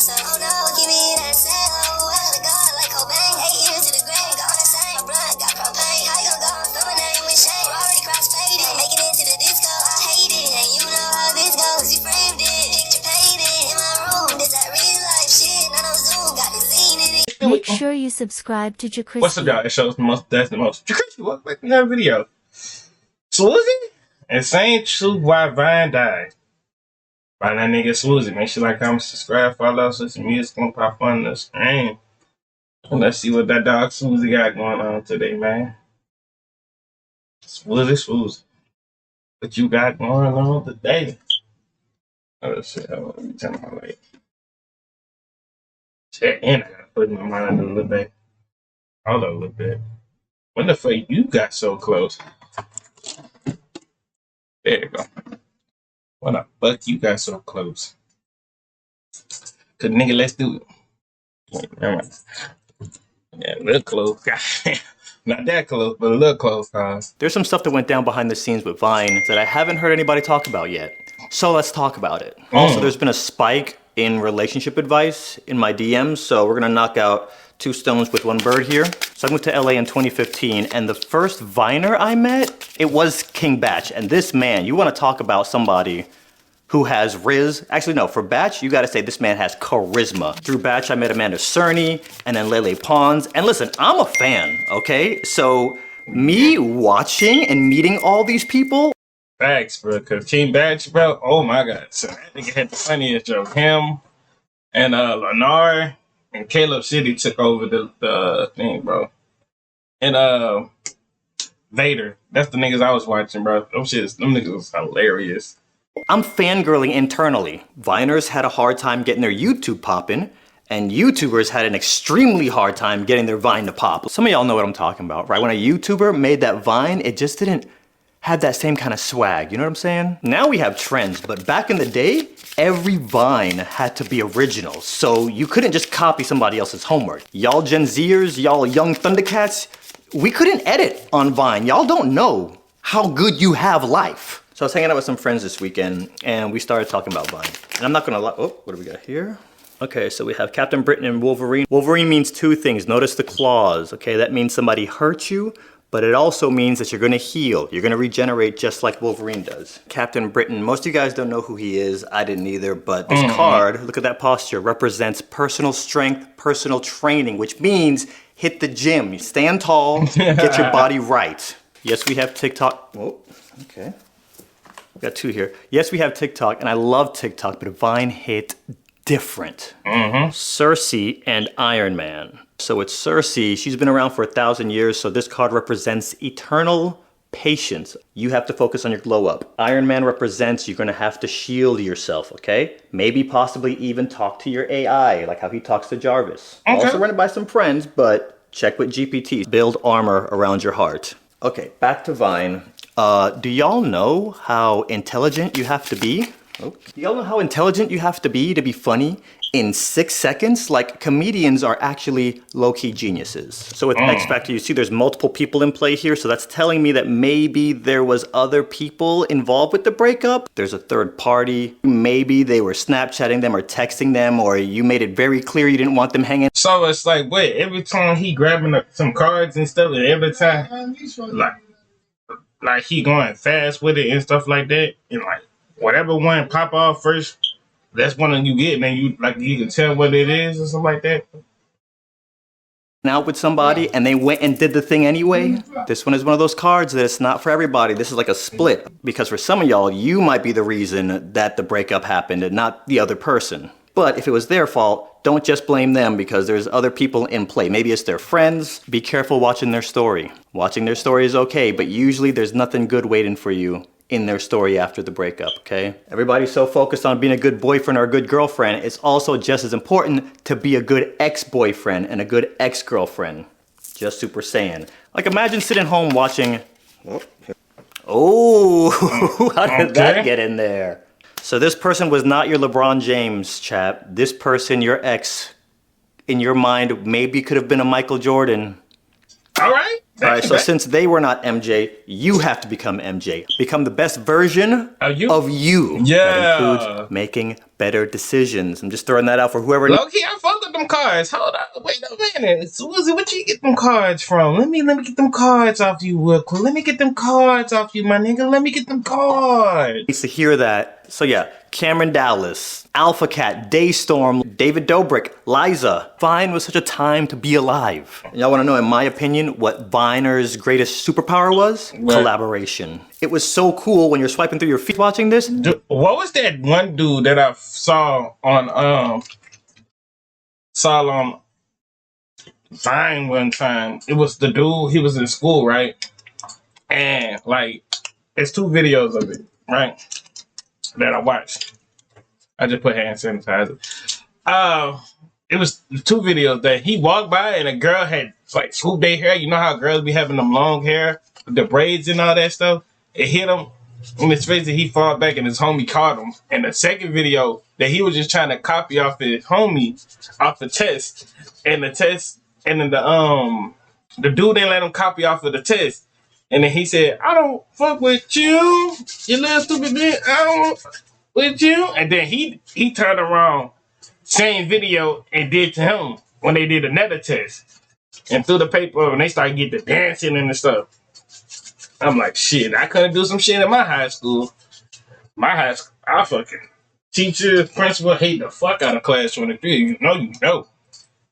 myself. Oh no, give me that sound. Oh, I gotta go like Cobain. 8 years to the grave, gone insane. My blood got propane. How you gon' go and throw my name with shame? Already cross-faded, making it to the disco. I hate it, and you know how this goes. You framed it, picture painted in my room. This that real life shit. None of Zoom got the scene in it. Make sure you subscribe to JerCrispy. What's up, y'all? It shows the most. That's the most. JerCrispy, what's back in that video? Swoozie? Insane truth why Vine died. Find that nigga Swoozie. Make sure like, comment, subscribe, follow, so some music gonna pop on the screen. And let's see what that dog Swoozie got going on today, man. Swoozie. What you got going on today? Oh shit, I want to turn my light. Check in. I gotta put my mind a little bit. Hold on a little bit. When the fuck you got so close? There you go. When the fuck you got so close? Cause nigga, let's do it. Wait, never mind. Yeah, a little close. Not that close, but a little close, guys. There's some stuff that went down behind the scenes with Vine that I haven't heard anybody talk about yet. So let's talk about it. Also, there's been a spike in relationship advice in my DMs, so we're gonna knock out 2 stones with 1 bird here. So I moved to LA in 2015, and the first Viner I met, it was King Batch. And this man, you wanna talk about somebody who has Riz. Actually, no, for Batch, you gotta say this man has charisma. Through Batch, I met Amanda Cerny, and then Lele Pons. And listen, I'm a fan, okay? So me watching and meeting all these people. Facts, bro, cause King Batch, bro, oh my god. So that nigga had the funniest joke. Him and Lennar and Caleb City took over the thing, bro. And Vader, that's the niggas I was watching, bro. Them niggas was hilarious. I'm fangirling internally. Viners had a hard time getting their YouTube popping, and YouTubers had an extremely hard time getting their Vine to pop. Some of y'all know what I'm talking about, right? When a YouTuber made that Vine, it just didn't have that same kind of swag, you know what I'm saying? Now we have trends, but back in the day, every Vine had to be original, so you couldn't just copy somebody else's homework. Y'all Gen Zers, y'all young Thundercats, we couldn't edit on Vine. Y'all don't know how good you have life. So I was hanging out with some friends this weekend, and we started talking about Vine. And I'm not gonna lie, oh, what do we got here? Okay, so we have Captain Britain and Wolverine. Wolverine means 2 things. Notice the claws, okay? That means somebody hurt you, but it also means that you're gonna heal. You're gonna regenerate just like Wolverine does. Captain Britain, most of you guys don't know who he is. I didn't either, but this card, look at that posture, represents personal strength, personal training, which means hit the gym. You stand tall, get your body right. Yes, we have TikTok. Whoa, okay. We got 2 here. Yes, we have TikTok, and I love TikTok, but Vine hit different. Cersei and Iron Man. So it's Cersei. She's been around for 1,000 years, so this card represents eternal patience. You have to focus on your glow up. Iron Man represents you're gonna have to shield yourself, okay? Maybe possibly even talk to your AI, like how he talks to Jarvis. Okay. Also run it by some friends, but check with GPT. Build armor around your heart. Okay, back to Vine. Do y'all know how intelligent you have to be? Oh. Do y'all know how intelligent you have to be funny in 6 seconds? Like, comedians are actually low-key geniuses. So with X Factor, you see there's multiple people in play here, so that's telling me that maybe there was other people involved with the breakup. There's a third party. Maybe they were Snapchatting them or texting them, or you made it very clear you didn't want them hanging. So it's like, wait, every time he grabbing some cards and stuff, and every time, like he going fast with it and stuff like that, and like whatever one pop off first, that's one you get, man. You can tell what it is or something like that. Out with somebody and they went and did the thing anyway. This one is one of those cards that it's not for everybody. This is like a split, because for some of y'all, you might be the reason that the breakup happened and not the other person. But if it was their fault, don't just blame them, because there's other people in play. Maybe it's their friends. Be careful watching their story. Watching their story is okay, but usually there's nothing good waiting for you in their story after the breakup, okay? Everybody's so focused on being a good boyfriend or a good girlfriend, it's also just as important to be a good ex-boyfriend and a good ex-girlfriend. Just super saying. Like, imagine sitting home watching... Oh, how did that get in there? So this person was not your LeBron James, chap. This person, your ex, in your mind, maybe could have been a Michael Jordan. All right. All right, so since they were not MJ, you have to become MJ. Become the best version of you. Yeah. That includes making better decisions. I'm just throwing that out for whoever. Low-key, I fuck with them cards. Hold on, wait a minute. Susie, where you get them cards from? Let me get them cards off you real quick. Let me get them cards off you, my nigga. Let me get them cards. Needs to hear that. So yeah, Cameron Dallas, Alpha Cat, Daystorm, David Dobrik, Liza. Vine was such a time to be alive. Y'all want to know, in my opinion, what Viner's greatest superpower was? What? Collaboration. It was so cool when you're swiping through your feed watching this. Dude, what was that one dude that I saw on Vine one time? It was the dude. He was in school, right? And like, it's 2 videos of it, right? That I watched. I just put hand sanitizer. It was 2 videos that he walked by and a girl had like swooped their hair. You know how girls be having them long hair, the braids and all that stuff. It hit him in his face and he fall back and his homie caught him. And the second video that he was just trying to copy off his homie off the test, and the test, and then the dude didn't let him copy off of the test. And then he said, I don't fuck with you, you little stupid bitch. I don't fuck with you. And then he turned around, same video, and did to him when they did another test. And threw the paper and they started getting the dancing and the stuff. I'm like, shit, I couldn't do some shit in my high school. My high school, our fucking teacher, principal hate the fuck out of class 23. You know.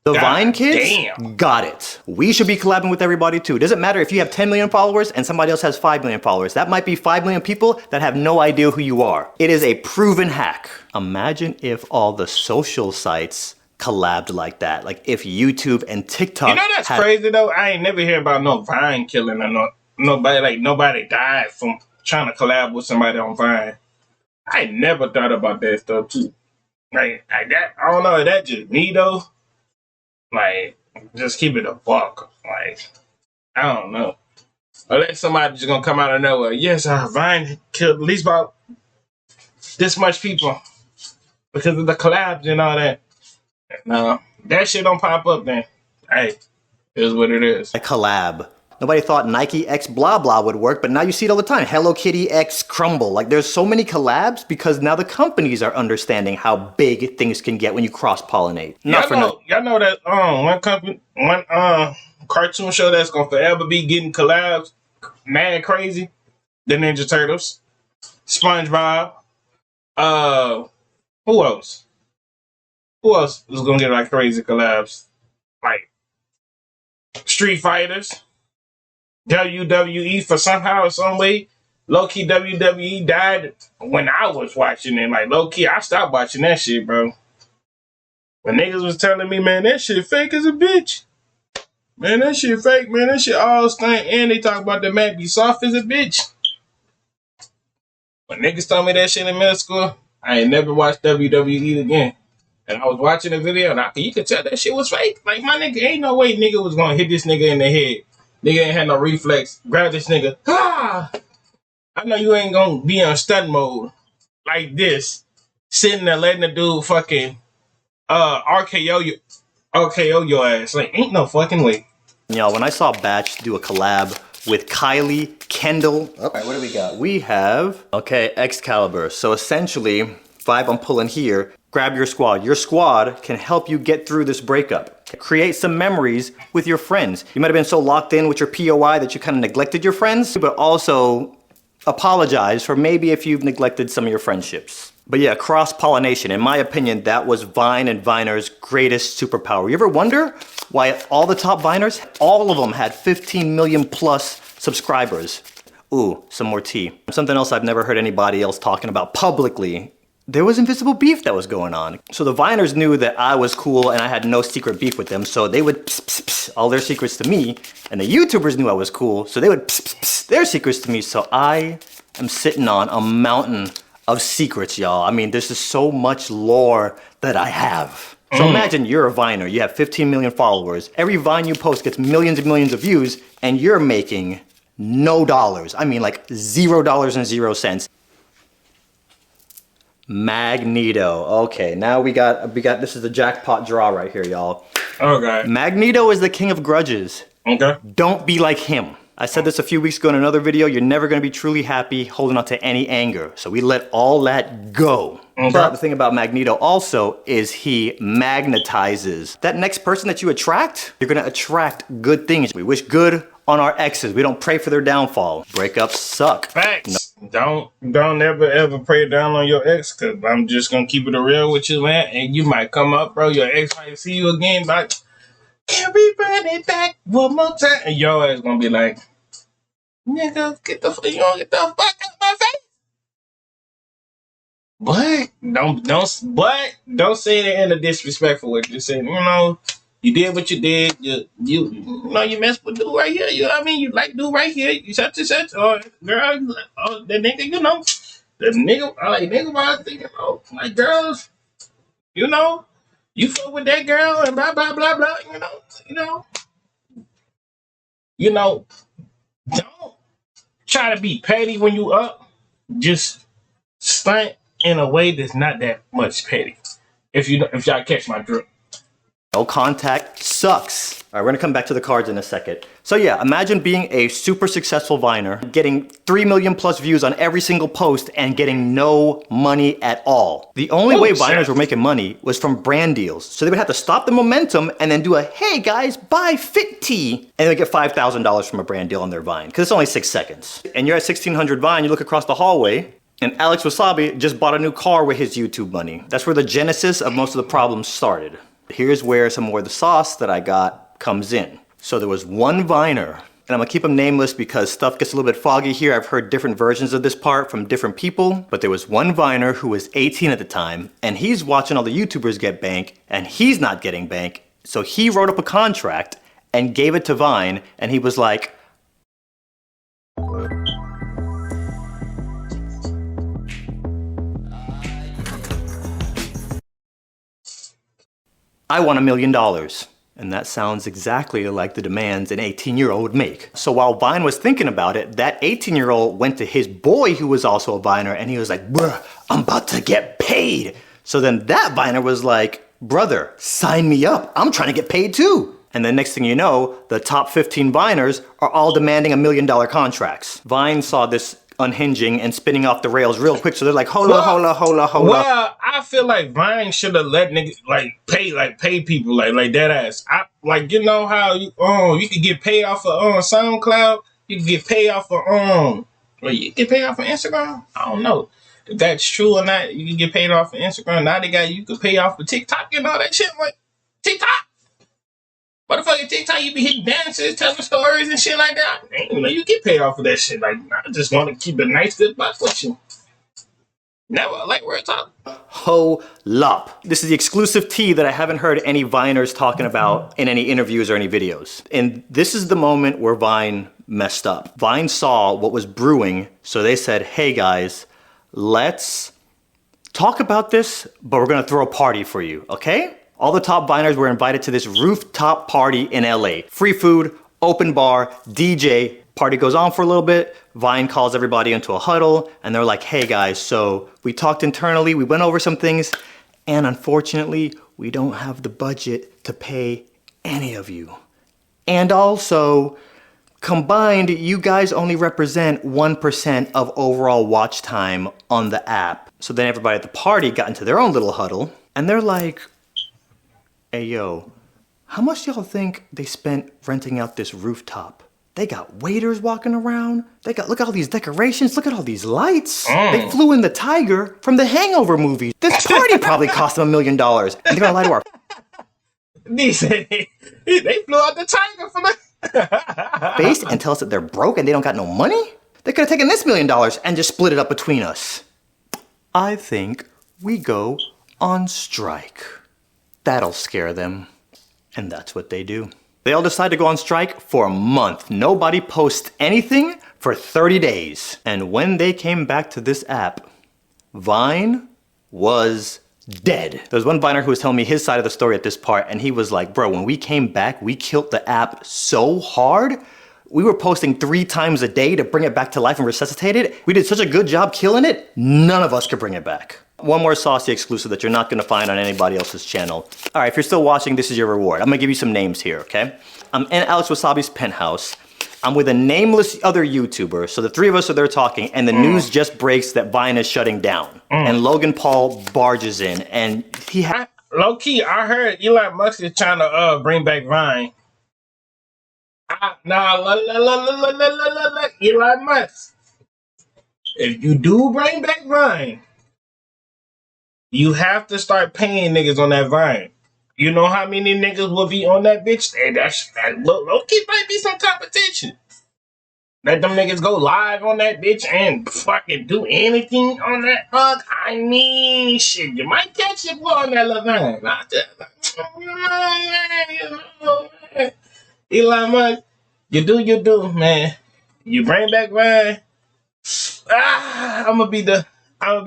The God Vine kids damn. got it. We should be collabing with everybody too. It doesn't matter if you have 10 million followers and somebody else has 5 million followers. That might be 5 million people that have no idea who you are. It is a proven hack. Imagine if all the social sites collabed like that. Like if YouTube and TikTok. You know that's crazy though? I ain't never hear about no Vine killing or nobody died from trying to collab with somebody on Vine. I never thought about that stuff too. Like that, I don't know, that just me though. Like, just keep it a buck. Like, I don't know. Unless somebody just gonna come out of nowhere. Yes, Vine killed at least about this much people because of the collabs and all that. No, that shit don't pop up then. Hey, it is what it is. A collab. Nobody thought Nike X blah blah would work, but now you see it all the time. Hello Kitty X Crumble. Like there's so many collabs because now the companies are understanding how big things can get when you cross-pollinate. Y'all know that one cartoon show that's gonna forever be getting collabs, mad crazy. The Ninja Turtles, SpongeBob. Who else? Who else is gonna get like crazy collabs? Like Street Fighters. WWE for somehow or some way. Low-key WWE died when I was watching it. Like low-key, I stopped watching that shit, bro. When niggas was telling me, man, that shit fake as a bitch. Man, that shit fake, man. That shit all stink. And they talk about the mat be soft as a bitch. When niggas told me that shit in middle school, I ain't never watched WWE again. And I was watching the video and you could tell that shit was fake. Like my nigga, ain't no way nigga was gonna hit this nigga in the head. Nigga ain't had no reflex. Grab this nigga. Ah! I know you ain't gonna be on stunt mode like this. Sitting there letting the dude fucking RKO your ass. Like, ain't no fucking way. Yo, when I saw Batch do a collab with Kylie, Kendall. Okay, what do we got? We have, Excalibur. So essentially, vibe I'm pulling here, grab your squad. Your squad can help you get through this breakup. Create some memories with your friends. You might have been so locked in with your POI that you kind of neglected your friends, but also apologize for maybe if you've neglected some of your friendships. But yeah, cross-pollination. In my opinion, that was Vine and Viner's greatest superpower. You ever wonder why all the top Viners, all of them had 15 million plus subscribers? Ooh, some more tea. Something else I've never heard anybody else talking about publicly. There was invisible beef that was going on. So the Viners knew that I was cool and I had no secret beef with them, so they would pss all their secrets to me, and the YouTubers knew I was cool, so they would pss their secrets to me, so I am sitting on a mountain of secrets, y'all. I mean, there's just so much lore that I have. So imagine you're a Viner, you have 15 million followers, every Vine you post gets millions and millions of views, and you're making no dollars. I mean like $0.00. Magneto. Okay, now we got this is the jackpot draw right here, y'all. Okay. Magneto is the king of grudges. Okay. Don't be like him. I said this a few weeks ago in another video. You're never going to be truly happy holding on to any anger. So we let all that go. Okay. But the thing about Magneto also is he magnetizes. That next person that you attract, you're going to attract good things. We wish good on our exes. We don't pray for their downfall. Breakups suck. Facts. Don't ever pray down on your ex, cause I'm just gonna keep it real with you, man. And you might come up, bro. Your ex might see you again, like, can we run it back one more time? And your ass gonna be like, nigga, you don't get the fuck out my face. But don't say it in a disrespectful way. Just say, you know, you did what you did. You know you messed with dude right here. You know what I mean? You like dude right here. You such and such. Or girl, oh, the nigga, you know, the nigga, I like nigga. I was thinking, oh, like girls, you know, you fuck with that girl and blah blah blah blah. You know. Don't try to be petty when you up. Just stunt in a way that's not that much petty. If y'all catch my drift. No contact sucks. All right, we're gonna come back to the cards in a second. So yeah, imagine being a super successful Viner, getting 3 million plus views on every single post and getting no money at all. The only way Viners were making money was from brand deals. So they would have to stop the momentum and then do a, hey guys, buy Fit Tee. And they get $5,000 from a brand deal on their Vine, because it's only 6 seconds. And you're at 1600 Vine, you look across the hallway, and Alex Wasabi just bought a new car with his YouTube money. That's where the genesis of most of the problems started. Here's where some more of the sauce that I got comes in. So there was one Viner, and I'm gonna keep him nameless because stuff gets a little bit foggy here. I've heard different versions of this part from different people, but there was one Viner who was 18 at the time, and he's watching all the YouTubers get bank, and he's not getting bank. So he wrote up a contract and gave it to Vine, and he was like, I want $1 million. And that sounds exactly like the demands an 18-year-old would make. So while Vine was thinking about it, that 18-year-old went to his boy who was also a Viner, and he was like, bruh, I'm about to get paid. So then that Viner was like, brother, sign me up. I'm trying to get paid too. And then next thing you know, the top 15 Viners are all demanding $1 million contracts. Vine saw this unhinging and spinning off the rails real quick, so they're like, hold up. Well, I feel like Vine should have let niggas pay people like that ass. You know how you could get paid off of SoundCloud, you can get paid off of you get paid off of Instagram. I don't know if that's true or not. You can get paid off of Instagram. Now you can pay off of TikTok and all that shit. Like TikTok. Motherfucking TikTok, you be hitting dances, telling stories and shit like that. You know, you get paid off of that shit. Like, I just want to keep a nice, good buck with you. Never like we're talking. Hold up. This is the exclusive tea that I haven't heard any Viners talking about in any interviews or any videos. And this is the moment where Vine messed up. Vine saw what was brewing, so they said, hey guys, let's talk about this, but we're gonna throw a party for you, okay? All the top Viners were invited to this rooftop party in LA. Free food, open bar, DJ. Party goes on for a little bit. Vine calls everybody into a huddle, and they're like, hey guys, so we talked internally, we went over some things, and unfortunately, we don't have the budget to pay any of you. And also, combined, you guys only represent 1% of overall watch time on the app. So then everybody at the party got into their own little huddle, and they're like, hey yo, how much y'all think they spent renting out this rooftop? They got waiters walking around. Look at all these decorations. Look at all these lights. They flew in the tiger from the Hangover movie. This party probably cost them $1 million. And they're gonna lie to our They said they flew out the tiger from the face and tell us that they're broke and they don't got no money? They could have taken this $1 million and just split it up between us. I think we go on strike. That'll scare them. And that's what they do. They all decide to go on strike for a month. Nobody posts anything for 30 days. And when they came back to this app, Vine was dead. There was one Viner who was telling me his side of the story at this part, and he was like, bro, when we came back, we killed the app so hard. We were posting 3 times a day to bring it back to life and resuscitate it. We did such a good job killing it, none of us could bring it back. One more saucy exclusive that you're not gonna find on anybody else's channel. All right, if you're still watching, this is your reward. I'm gonna give you some names here, okay? I'm in Alex Wasabi's penthouse. I'm with a nameless other YouTuber, so the three of us are there talking, and the news just breaks that Vine is shutting down. And Logan Paul barges in, and he low key, I heard Elon Musk is trying to bring back Vine. Elon Musk. If you do bring back Vine, you have to start paying niggas on that Vine. You know how many niggas will be on that bitch? And that low-key might be some competition. Let them niggas go live on that bitch and fucking do anything on that fuck. I mean, shit, you might catch your boy on that little Vine. Elon Musk, you do, man. You bring back Vine. I'm gonna be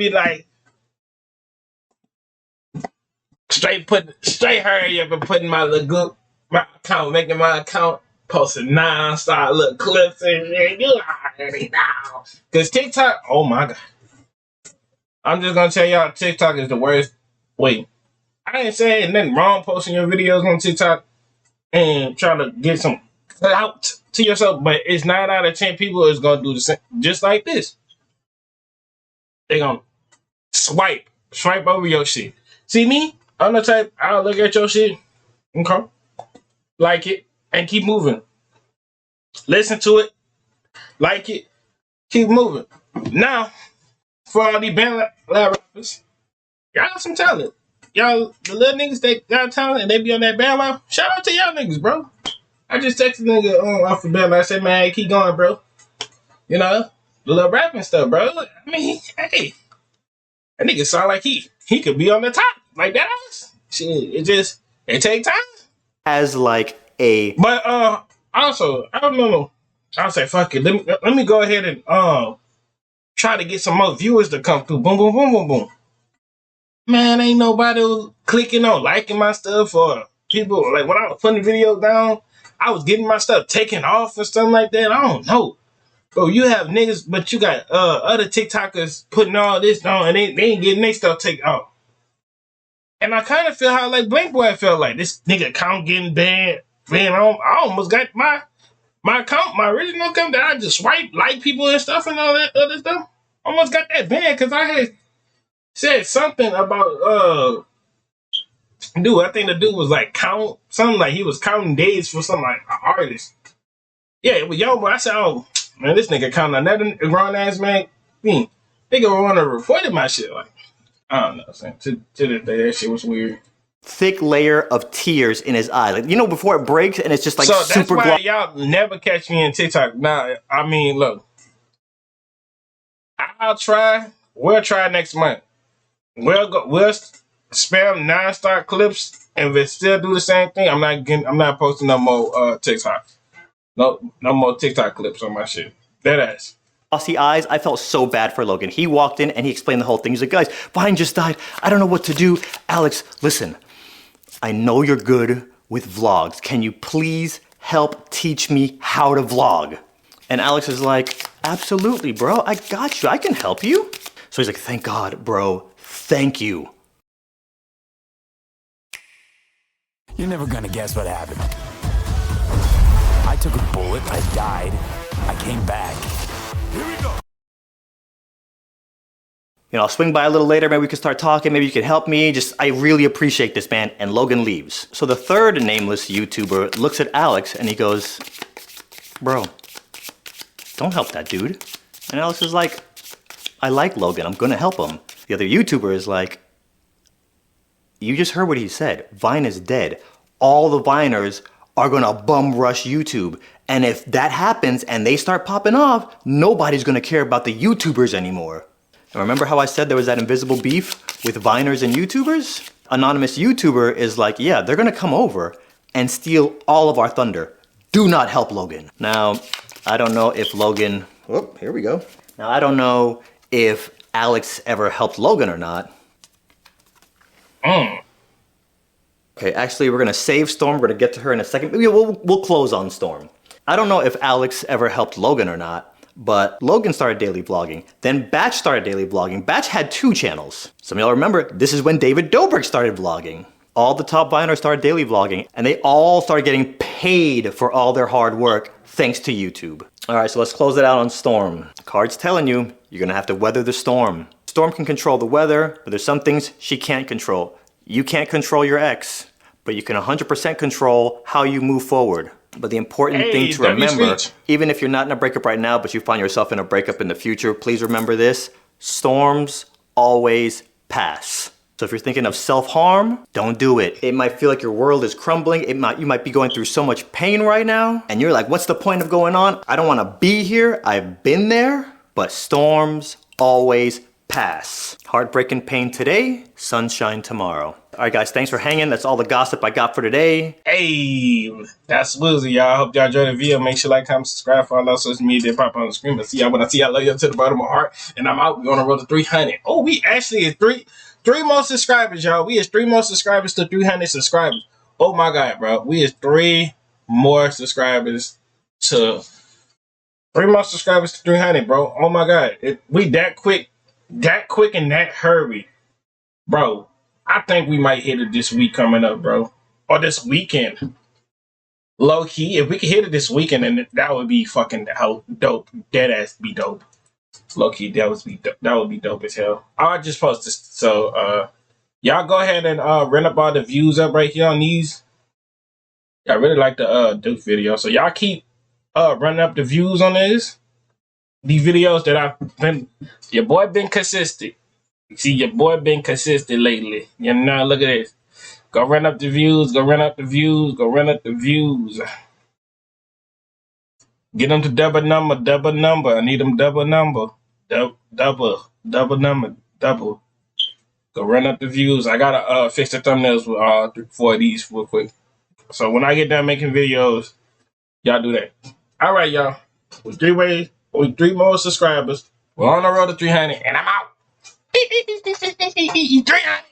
like, straight hurry up and putting my account, making my account, posting non-stop little clips and shit. You already know. Cause TikTok, oh my god. I'm just gonna tell y'all, TikTok is the worst. Wait, I ain't saying nothing wrong posting your videos on TikTok and trying to get some clout to yourself, but it's 9 out of 10 people is gonna do the same, just like this. They gonna swipe over your shit. See me? I'm the type, I'll look at your shit, okay, like it, and keep moving. Listen to it, like it, keep moving. Now, for all these band lab rappers, y'all got some talent. Y'all, the little niggas that got talent and they be on that band lab, shout out to y'all niggas, bro. I just texted nigga off the band lab. I said, man, keep going, bro. You know, the little rapping stuff, bro. I mean, hey, that nigga sound like he could be on the top. Like that ass. Shit, it take time. As like a... But also, I don't know. I'll say fuck it. Let me go ahead and try to get some more viewers to come through. Boom, boom, boom, boom, boom. Man, ain't nobody clicking on liking my stuff, or people like when I was putting videos down, I was getting my stuff taken off or something like that. I don't know. Bro, you have niggas, but you got other TikTokers putting all this on and they ain't getting their stuff taken off. And I kind of feel how like Blink Boy felt like this nigga account getting banned. Man, I almost got my account, my original account that I just swipe like people and stuff and all that other stuff. Almost got that banned because I had said something about dude. I think the dude was like count something like he was counting days for some like artist. Yeah, it was Young Boy. I said, oh man, this nigga counting another grown ass man. Nigga wanna reported my shit like. I don't know, son. To this day, that shit was weird. Thick layer of tears in his eye. Like, you know, before it breaks and it's just like so super that's why y'all never catch me in TikTok. Now, I mean, look. We'll try next month. We'll spam non-stop clips, and if it still do the same thing, I'm not posting no more TikTok. No more TikTok clips on my shit. That ass. Glossy eyes. I felt so bad for Logan. He walked in and he explained the whole thing. He's like, guys, Vine just died. I don't know what to do. Alex, listen, I know you're good with vlogs. Can you please help teach me how to vlog? And Alex is like, absolutely, bro. I got you. I can help you. So he's like, thank God, bro. Thank you. You're never gonna guess what happened. I took a bullet. I died. I came back. Here we go. You know, I'll swing by a little later. Maybe we can start talking. Maybe you can help me. I really appreciate this, man. And Logan leaves. So the third nameless YouTuber looks at Alex and he goes, bro, don't help that dude. And Alex is like, I like Logan. I'm gonna help him. The other YouTuber is like, you just heard what he said. Vine is dead. All the Viners are gonna bum rush YouTube. And if that happens and they start popping off, nobody's gonna care about the YouTubers anymore. And remember how I said there was that invisible beef with Viners and YouTubers? Anonymous YouTuber is like, yeah, they're gonna come over and steal all of our thunder. Do not help Logan. Now, I don't know if Logan, oh, here we go. Now, I don't know if Alex ever helped Logan or not. Okay, actually, we're gonna save Storm. We're gonna get to her in a second. We'll close on Storm. I don't know if Alex ever helped Logan or not, But Logan started daily vlogging. Then Batch started daily vlogging. Batch had 2 channels. Some of y'all remember, this is when David Dobrik started vlogging. All the top Viners started daily vlogging, and they all started getting paid for all their hard work thanks to YouTube. All right, so let's close it out on Storm. The card's telling you, you're gonna have to weather the storm. Storm can control the weather, but there's some things she can't control. You can't control your ex, but you can 100% control how you move forward. But the important thing to remember, even if you're not in a breakup right now, but you find yourself in a breakup in the future, please remember this: storms always pass. So if you're thinking of self-harm, don't do it. It might feel like your world is crumbling. You might be going through so much pain right now, and you're like, what's the point of going on? I don't want to be here. I've been there. But storms always pass. Heartbreak and pain today, sunshine tomorrow. All right, guys, thanks for hanging. That's all the gossip I got for today. Hey, that's Woozy, y'all. I hope y'all enjoyed the video. Make sure you like, comment, subscribe, follow us on social media, pop on the screen. But see y'all when I see y'all. Love you to the bottom of my heart. And I'm out. We're on the road to 300. Oh, we actually is three more subscribers, y'all. We is 3 more subscribers to 300 subscribers. Oh my God, bro. We is 3 more subscribers to 300, bro. Oh my God. We that quick and that hurry, bro. I think we might hit it this week coming up, bro. Or this weekend. Low key, if we could hit it this weekend, then that would be fucking dope. Dead ass be dope. Low key, that would be dope as hell. I'll just post this. So y'all go ahead and run up all the views up right here on these. I really like the Duke video. So y'all keep running up the views on these videos that I've been. Your boy been consistent. See, your boy been consistent lately. You know, look at this. Go run up the views. Go run up the views. Go run up the views. Get them to double number. I need them double number. Double number. Double. Go run up the views. I gotta fix the thumbnails with 4 of these real quick. So when I get done making videos, y'all do that. All right, y'all. With 3 more subscribers, we're on the road to 300, and I'm out. 300.